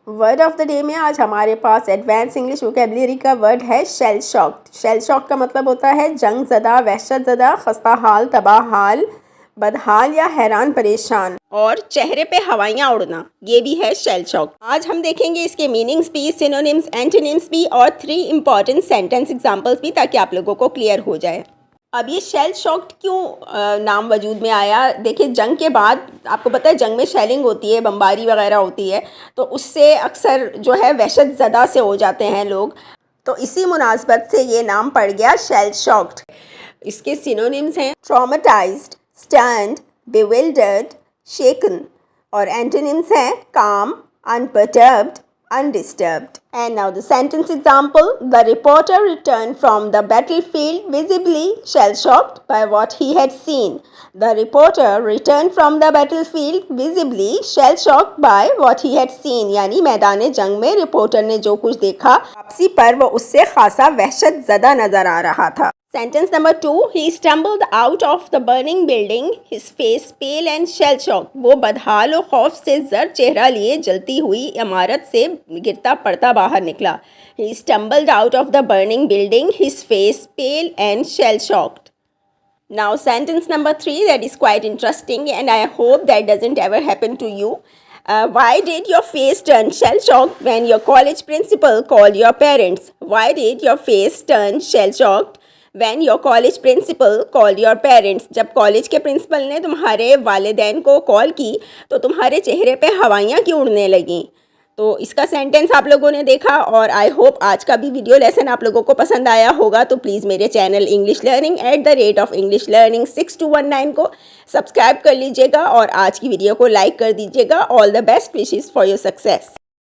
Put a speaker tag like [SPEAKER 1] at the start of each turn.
[SPEAKER 1] Word of the day में आज हमारे पास एडवांस इंग्लिश वोकेबलरी का वर्ड है शेल शॉक्ड। शेल शॉक का मतलब होता है जंग ज़दा, वहशत ज़दा, खस्ता हाल, तबाह हाल, बदहाल या हैरान परेशान। और चेहरे पे हवाइयाँ उड़ना, ये भी है शेल शॉक। आज हम देखेंगे इसके मीनिंग्स भी, सिनोनिम्स, एंटोनिम्स भी और 3 इंपॉर्टेंट सेंटेंस एग्जांपल्स भी, ताकि आप लोगों को क्लियर हो जाए। अब ये शेल शॉक्ड क्यों नाम वजूद में आया? देखिए, जंग के बाद आपको पता है जंग में शेलिंग होती है, बमबारी वगैरह होती है, तो उससे अक्सर जो है वहशत ज़दा से हो जाते हैं लोग। तो इसी मुनासबत से ये नाम पड़ गया शेल शॉक्ड। इसके सिनोनिम्स हैं ट्रॉमेटाइज्ड, स्टन्ड, bewildered, shaken, और एंटोनिम्स हैं calm, unperturbed, undisturbed. And now the sentence example: the reporter returned from the battlefield visibly shell-shocked by what he had seen. The reporter returned from the battlefield visibly shell-shocked by what he had seen. यानी मैदान जंग में reporter ने जो कुछ देखा, वापसी पर वो उससे खासा वहशत ज़दा नजर आ रहा था। Sentence number 2: He stumbled out of the burning building, his face pale and shell-shocked. वो बदहाल और खौफ से जर्द चेहरा लिए जलती हुई इमारत से गिरता पड़ता बाहर निकला। He stumbled out of the burning building, his face pale and shell-shocked. Now sentence number 3, that is quite interesting and I hope that doesn't ever happen to you. Why did your face turn shell-shocked when your college principal called your parents? Why did your face turn shell-shocked when your college principal called your parents? जब college के principal ने तुम्हारे वालिदैन को call की तो तुम्हारे चेहरे पे हवाइयाँ क्यों उड़ने लगीं? तो इसका सेंटेंस आप लोगों ने देखा और आई होप आज का भी वीडियो लेसन आप लोगों को पसंद आया होगा। तो प्लीज़ मेरे channel English learning @English Learning 6219 को सब्सक्राइब कर लीजिएगा और आज की वीडियो को लाइक कर दीजिएगा। All the best wishes for your success.